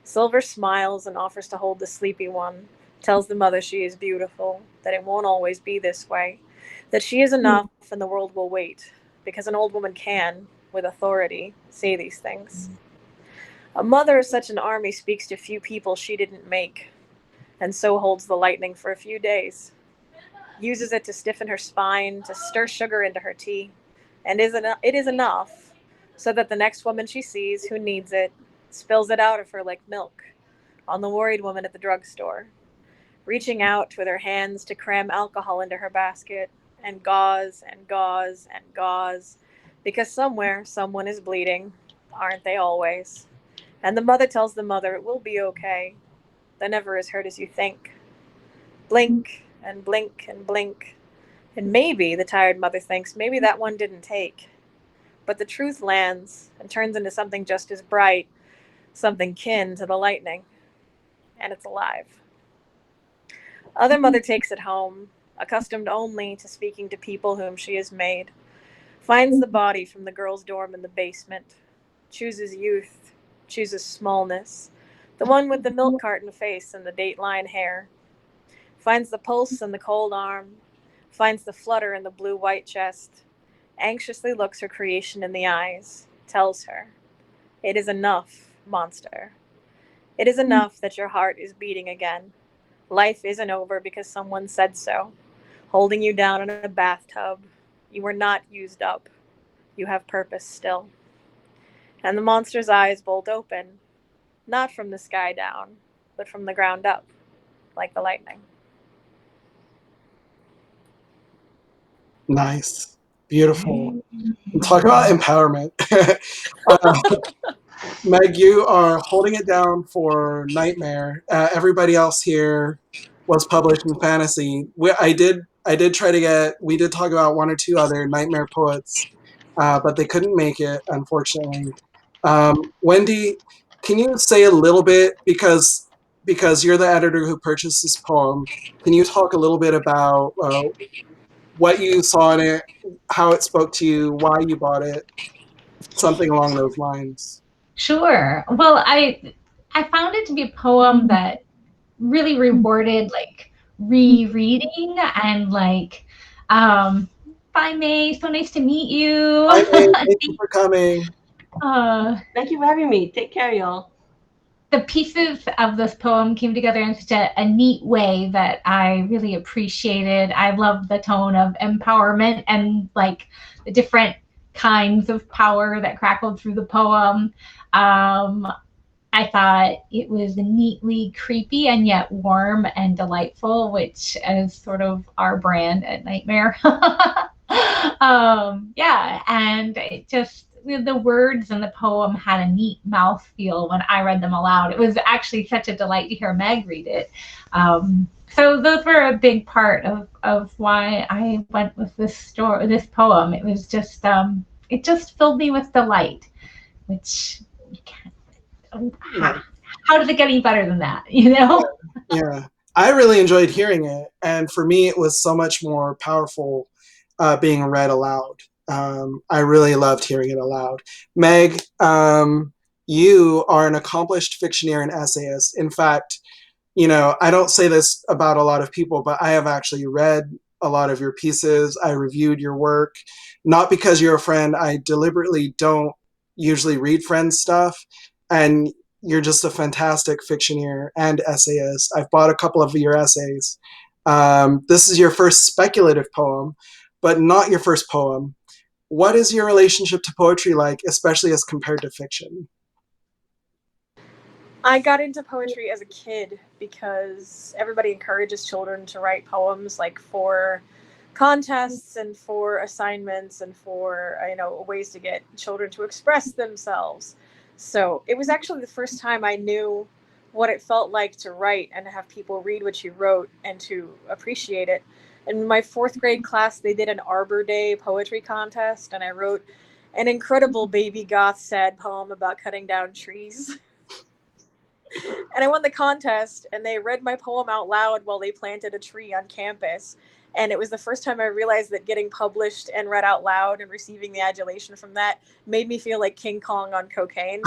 Silver smiles and offers to hold the sleepy one, tells the mother she is beautiful, that it won't always be this way, that she is enough and the world will wait, because an old woman can, with authority, say these things. A mother of such an army speaks to few people she didn't make, and so holds the lightning for a few days. Uses it to stiffen her spine, to stir sugar into her tea, and it is enough so that the next woman she sees who needs it spills it out of her like milk on the worried woman at the drugstore, reaching out with her hands to cram alcohol into her basket, and gauze and gauze and gauze, because somewhere someone is bleeding, aren't they always? And the mother tells the mother it will be okay. They're never as hurt as you think. Blink and blink and blink. And maybe, the tired mother thinks, maybe that one didn't take. But the truth lands and turns into something just as bright, something kin to the lightning. And it's alive. Other mother takes it home, accustomed only to speaking to people whom she has made. Finds the body from the girl's dorm in the basement. Chooses youth, chooses smallness. The one with the milk carton face and the dateline hair. Finds the pulse in the cold arm. Finds the flutter in the blue-white chest. Anxiously looks her creation in the eyes. Tells her, "It is enough, monster. It is enough that your heart is beating again. Life isn't over because someone said so. Holding you down in a bathtub. You were not used up. You have purpose still." And the monster's eyes bolt open, not from the sky down, but from the ground up, like the lightning. Nice. Beautiful. Talk about empowerment. Meg, you are holding it down for Nightmare. Everybody else here was published in fantasy. I did try to get. We did talk about 1 or 2 other Nightmare poets, but they couldn't make it, unfortunately. Wendy, can you say a little bit, because you're the editor who purchased this poem? Can you talk a little bit about what you saw in it, how it spoke to you, why you bought it, something along those lines? Sure. Well, I found it to be a poem that really rewarded like rereading and like bye May, so nice to meet you. Hi, May. Thank you for coming. Thank you for having me. Take care, y'all. The pieces of this poem came together in such a neat way that I really appreciated. I love the tone of empowerment and like the different kinds of power that crackled through the poem. I thought it was neatly creepy and yet warm and delightful, which is sort of our brand at Nightmare. Yeah, and it just, the words in the poem had a neat mouthfeel when I read them aloud. It was actually such a delight to hear Meg read it. So those were a big part of why I went with this poem. It was just, it just filled me with delight, which you can't. How does it get any better than that, you know? Yeah. I really enjoyed hearing it, and for me it was so much more powerful being read aloud. I really loved hearing it aloud. Meg, you are an accomplished fictioneer and essayist. In fact, I don't say this about a lot of people, but I have actually read a lot of your pieces. I reviewed your work, not because you're a friend. I deliberately don't usually read friends' stuff, and you're just a fantastic fictioneer and essayist. I've bought a couple of your essays. This is your first speculative poem, but not your first poem. What is your relationship to poetry like, especially as compared to fiction? I got into poetry as a kid because everybody encourages children to write poems like for contests and for assignments and for ways to get children to express themselves. So it was actually the first time I knew what it felt like to write and to have people read what you wrote and to appreciate it. In my 4th grade class, they did an Arbor Day poetry contest, and I wrote an incredible baby goth sad poem about cutting down trees. And I won the contest, and they read my poem out loud while they planted a tree on campus. And it was the first time I realized that getting published and read out loud and receiving the adulation from that made me feel like King Kong on cocaine.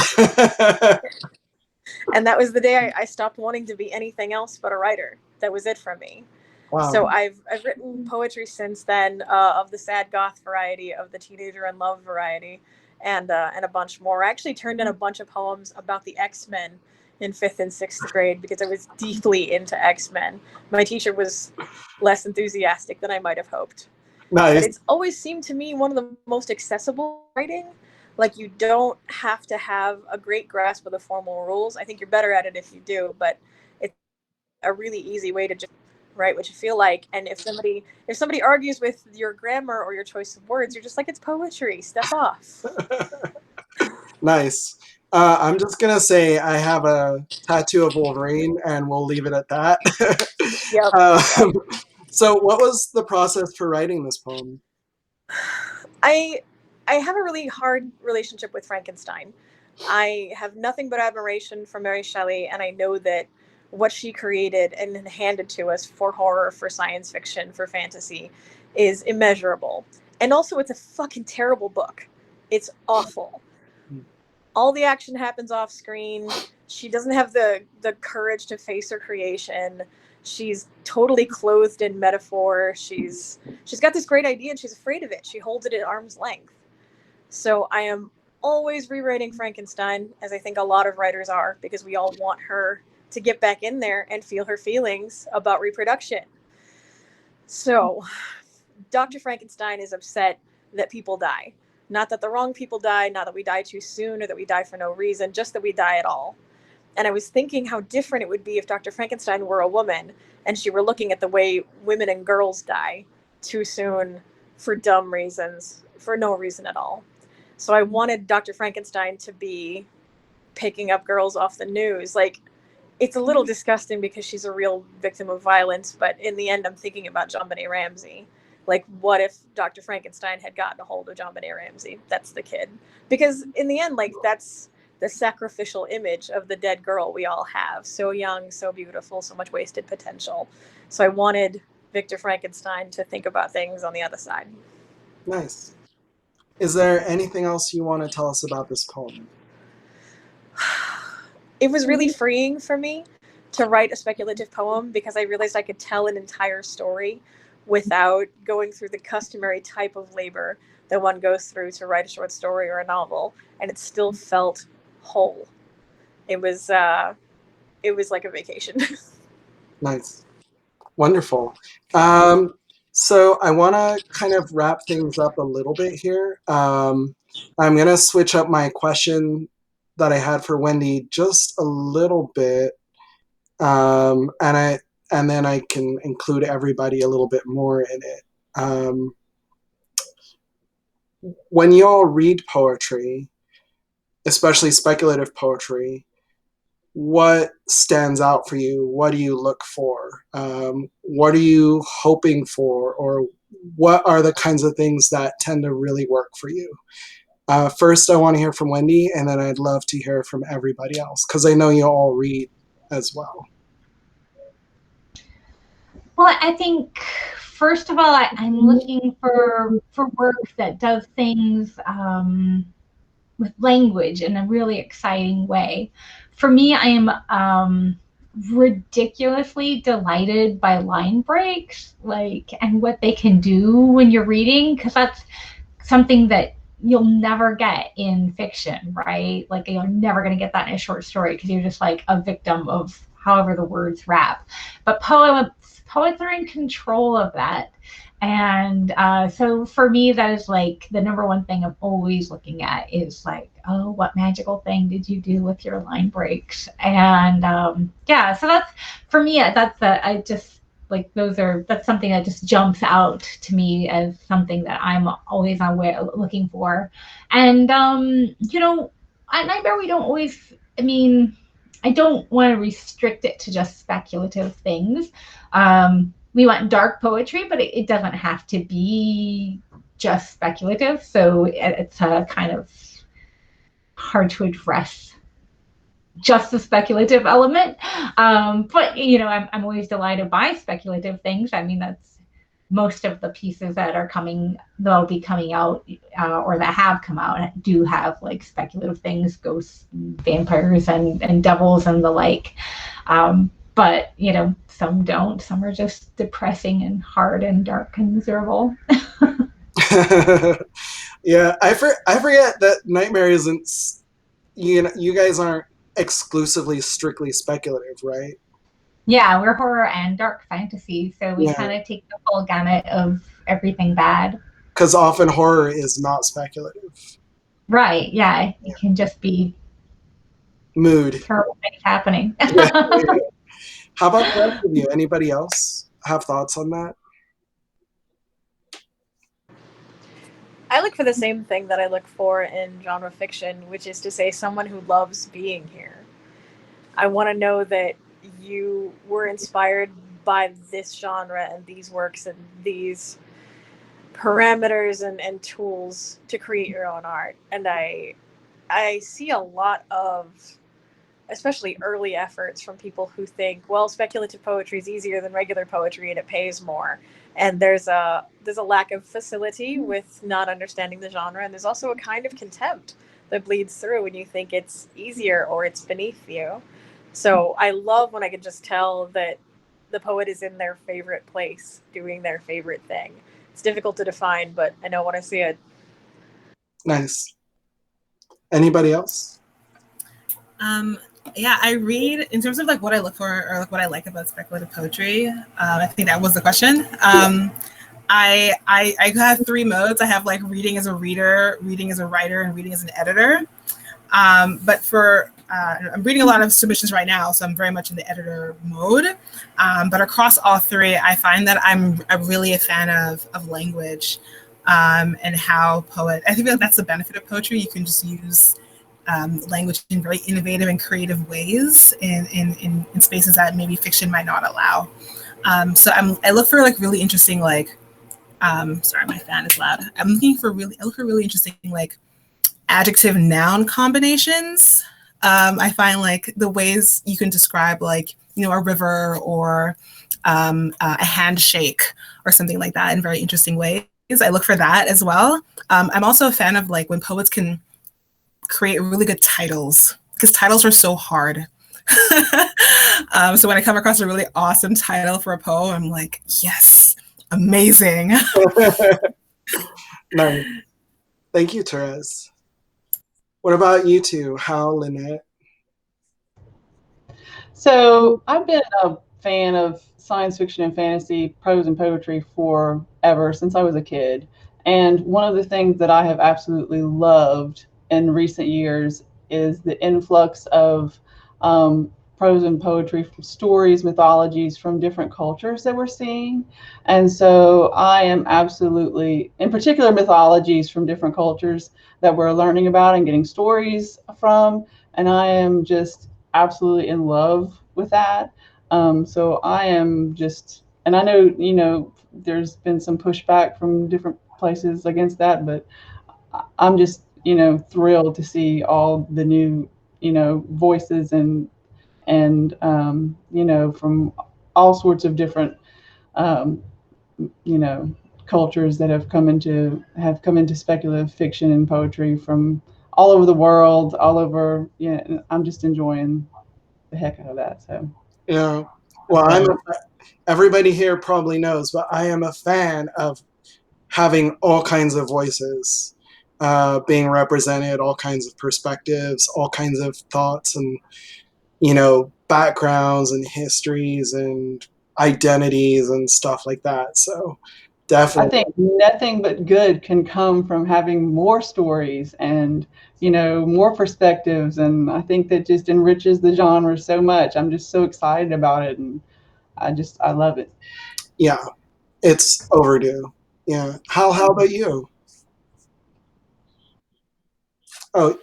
And that was the day I stopped wanting to be anything else but a writer. That was it for me. Wow. So I've written poetry since then, of the sad goth variety, of the teenager in love variety, and a bunch more. I actually turned in a bunch of poems about the X-Men in 5th and 6th grade because I was deeply into X-Men. My teacher was less enthusiastic than I might have hoped. Nice. But it's always seemed to me one of the most accessible writing. Like, you don't have to have a great grasp of the formal rules. I think you're better at it if you do, but it's a really easy way to just write what you feel like. And if somebody argues with your grammar or your choice of words, you're just like, it's poetry, step off. Nice. I'm just gonna say I have a tattoo of Wolverine, and we'll leave it at that. Yep. So what was the process for writing this poem? I have a really hard relationship with Frankenstein. I have nothing but admiration for Mary Shelley, and I know that what she created and handed to us for horror, for science fiction, for fantasy is immeasurable. And also, it's a fucking terrible book. It's awful. All the action happens off screen. She doesn't have the courage to face her creation. She's totally clothed in metaphor. She's got this great idea and she's afraid of it. She holds it at arm's length. So I am always rewriting Frankenstein, as I think a lot of writers are, because we all want her to get back in there and feel her feelings about reproduction. So Dr. Frankenstein is upset that people die. Not that the wrong people die, not that we die too soon or that we die for no reason, just that we die at all. And I was thinking how different it would be if Dr. Frankenstein were a woman and she were looking at the way women and girls die too soon for dumb reasons, for no reason at all. So I wanted Dr. Frankenstein to be picking up girls off the news. Like, it's a little disgusting because she's a real victim of violence, but in the end, I'm thinking about JonBenet Ramsey. Like, what if Dr. Frankenstein had gotten a hold of JonBenet Ramsey? That's the kid. Because in the end, like, that's the sacrificial image of the dead girl we all have. So young, so beautiful, so much wasted potential. So I wanted Victor Frankenstein to think about things on the other side. Nice. Is there anything else you want to tell us about this poem? It was really freeing for me to write a speculative poem because I realized I could tell an entire story without going through the customary type of labor that one goes through to write a short story or a novel, and it still felt whole. It was like a vacation. Nice. Wonderful. So I want to kind of wrap things up a little bit here. I'm going to switch up my question that I had for Wendy just a little bit, and then I can include everybody a little bit more in it. When you all read poetry, especially speculative poetry, what stands out for you? What do you look for? What are you hoping for? Or what are the kinds of things that tend to really work for you? First, I want to hear from Wendy, and then I'd love to hear from everybody else, because I know you all read as well. Well, I think, first of all, I'm looking for work that does things with language in a really exciting way. For me, I am ridiculously delighted by line breaks, and what they can do when you're reading, because that's something that you'll never get in fiction, right? Like, you're never going to get that in a short story because you're just like a victim of however the words wrap. But poets are in control of that. And so for me, that is like the number one thing I'm always looking at is like, oh, what magical thing did you do with your line breaks? And yeah, so that's, for me, like that's something that just jumps out to me as something that I'm always looking for. And you know, at Nightmare we don't always, I mean, I don't want to restrict it to just speculative things. We want dark poetry, but it doesn't have to be just speculative. So it's a kind of hard to address just the speculative element. But you know, I'm always delighted by speculative things. I mean, that's most of the pieces that'll be coming out or that have come out do have like speculative things, ghosts, vampires, and devils and the like. But you know, some don't. Some are just depressing and hard and dark and miserable. Yeah, I forget that Nightmare isn't. You know, you guys aren't exclusively strictly speculative, right? Yeah, we're horror and dark fantasy, so we kind of take the full gamut of everything bad. Because often horror is not speculative. Right, yeah. It can just be mood. Terrible things happening. How about the rest of you? Anybody else have thoughts on that? I look for the same thing that I look for in genre fiction, which is to say someone who loves being here. I want to know that you were inspired by this genre and these works and these parameters and tools to create your own art. And I see a lot of, especially early efforts from people who think, well, speculative poetry is easier than regular poetry and it pays more. And there's a lack of facility with not understanding the genre, and there's also a kind of contempt that bleeds through when you think it's easier or it's beneath you. So I love when I can just tell that the poet is in their favorite place, doing their favorite thing. It's difficult to define, but I know when I see it. Nice. Anybody else? Yeah, I read, in terms of like what I look for or like what I like about speculative poetry, I think that was the question. I have three modes. I have like reading as a reader, reading as a writer, and reading as an editor. But for I'm reading a lot of submissions right now, so I'm very much in the editor mode. But across all three, I find that I'm really a fan of language and how I think that that's the benefit of poetry. You can just use language in very innovative and creative ways in spaces that maybe fiction might not allow. So I look for like really interesting like sorry, my fan is loud. I look for really interesting like adjective noun combinations. I find like the ways you can describe like, you know, a river or a handshake or something like that in very interesting ways. I look for that as well. I'm also a fan of like when poets can create really good titles, because titles are so hard. So when I come across a really awesome title for a poem, I'm like, yes, amazing. Nice. Thank you, Terese. What about you two? How, Lynette? So I've been a fan of science fiction and fantasy, prose and poetry forever, since I was a kid. And one of the things that I have absolutely loved in recent years is the influx of prose and poetry from stories, mythologies from different cultures that we're seeing. And so I am absolutely, in particular, mythologies from different cultures that we're learning about and getting stories from. And I am just absolutely in love with that. So I am just, and I know, you know, there's been some pushback from different places against that, but I'm just, you know, thrilled to see all the new, you know, voices and you know, from all sorts of different, you know, cultures that have come into speculative fiction and poetry from all over the world, all over. Yeah, I'm just enjoying the heck out of that. So yeah, well, everybody here probably knows, but I am a fan of having all kinds of voices being represented, all kinds of perspectives, all kinds of thoughts, and you know, backgrounds and histories and identities and stuff like that. So definitely, I think nothing but good can come from having more stories and, you know, more perspectives. And I think that just enriches the genre so much. I'm just so excited about it. And I love it. Yeah, it's overdue. Yeah. How about you? Oh,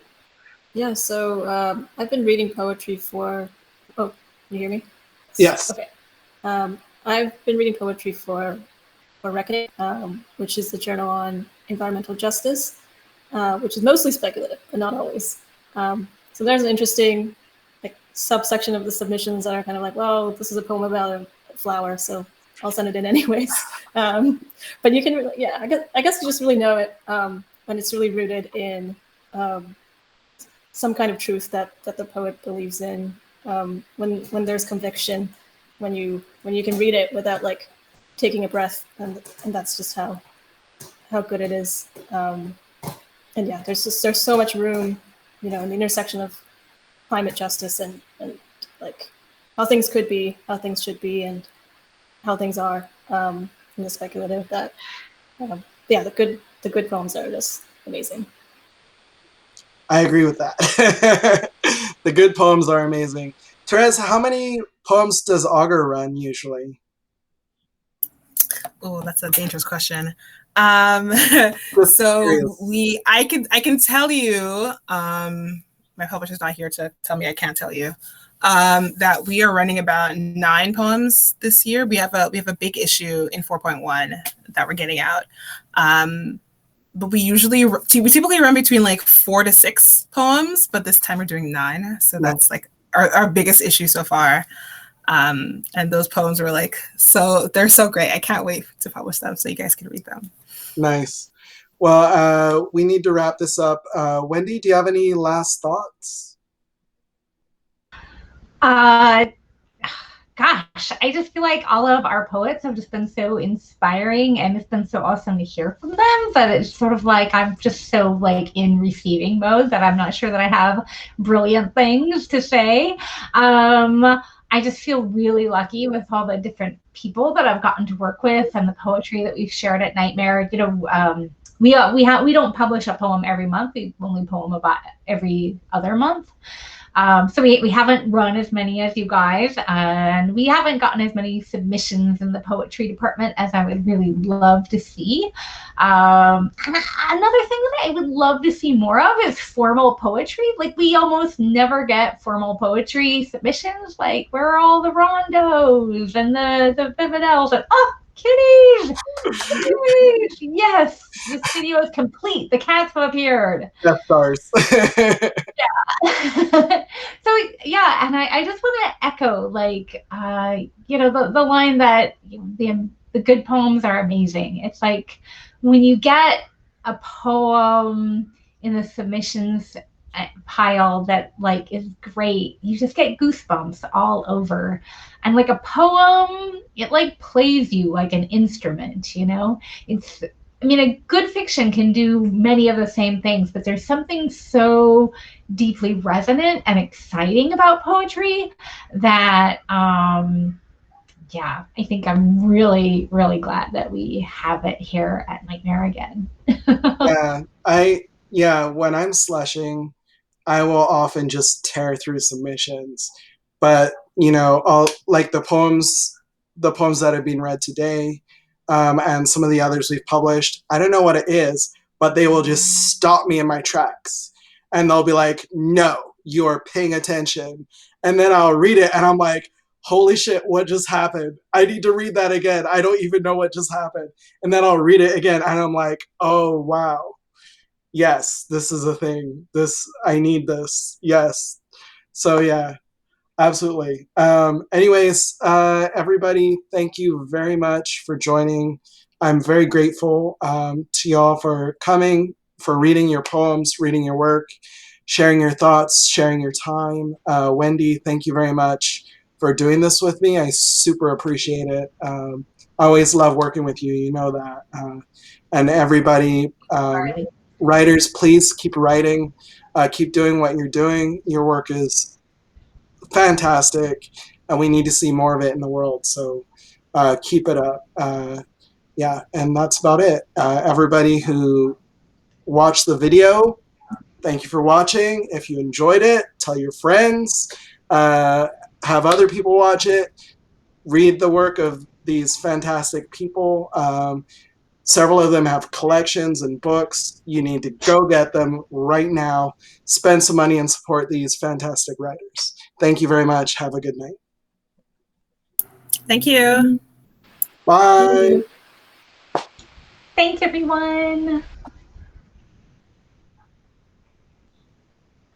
Yeah, so I've been reading poetry for. Oh, you hear me? yes. Okay. I've been reading poetry for Reckoning, which is the journal on environmental justice, which is mostly speculative, but not always. So there's an interesting subsection of the submissions that are kind of like, well, this is a poem about a flower, so I'll send it in anyways. But you can really, yeah, I guess you just really know it when it's really rooted in some kind of truth that the poet believes in. When there's conviction, when you can read it without taking a breath, and that's just how good it is. And yeah, there's so much room, in the intersection of climate justice and how things could be, how things should be, and how things are in the speculative. That yeah, the good poems are just amazing. I agree with that. The good poems are amazing. Terese, how many poems does Augur run usually? Oh, that's a dangerous question. So I can tell you, my publisher's not here to tell me I can't tell you, that we are running about 9 poems this year. We have a big issue in 4.1 that we're getting out. But we typically run between 4 to 6 poems, but this time we're doing 9. So that's our biggest issue so far. And those poems were they're so great. I can't wait to publish them so you guys can read them. Nice. Well, we need to wrap this up. Wendy, do you have any last thoughts? Gosh, I just feel like all of our poets have just been so inspiring, and it's been so awesome to hear from them that it's sort of I'm just so in receiving mode that I'm not sure that I have brilliant things to say. I just feel really lucky with all the different people that I've gotten to work with and the poetry that we've shared at Nightmare. We don't publish a poem every month. We only poem about every other month. So we haven't run as many as you guys, and we haven't gotten as many submissions in the poetry department as I would really love to see. Another thing that I would love to see more of is formal poetry. We almost never get formal poetry submissions. Where are all the rondos and the Vividels and kitties! Kitties! Yes, the studio is complete. The cats have appeared. Death Stars. Yeah. So yeah, and I just want to echo the line that the good poems are amazing. It's when you get a poem in the submissions pile that is great, you just get goosebumps all over. And a poem, it plays you like an instrument, it's a good fiction can do many of the same things, but there's something so deeply resonant and exciting about poetry that I think I'm really, really glad that we have it here at Nightmare again. When I'm slushing, I will often just tear through submissions. But, all the poems that have been read today, and some of the others we've published, I don't know what it is, but they will just stop me in my tracks. And they'll be like, no, you're paying attention. And then I'll read it and I'm like, holy shit, what just happened? I need to read that again. I don't even know what just happened. And then I'll read it again and I'm like, oh, wow. Yes, this is a thing. I need this. Yes. So yeah, absolutely. Anyways, everybody, thank you very much for joining. I'm very grateful to y'all for coming, for reading your poems, reading your work, sharing your thoughts, sharing your time. Wendy, thank you very much for doing this with me. I super appreciate it. I always love working with you. You know that. And everybody, writers, please keep writing. Keep doing what you're doing. Your work is fantastic, and we need to see more of it in the world. So keep it up. Yeah, and that's about it. Everybody who watched the video, thank you for watching. If you enjoyed it, tell your friends. Have other people watch it. read the work of these fantastic people. Several of them have collections and books. You need to go get them right now. Spend some money and support these fantastic writers. Thank you very much. Have a good night. Thank you. Bye. Thanks, everyone.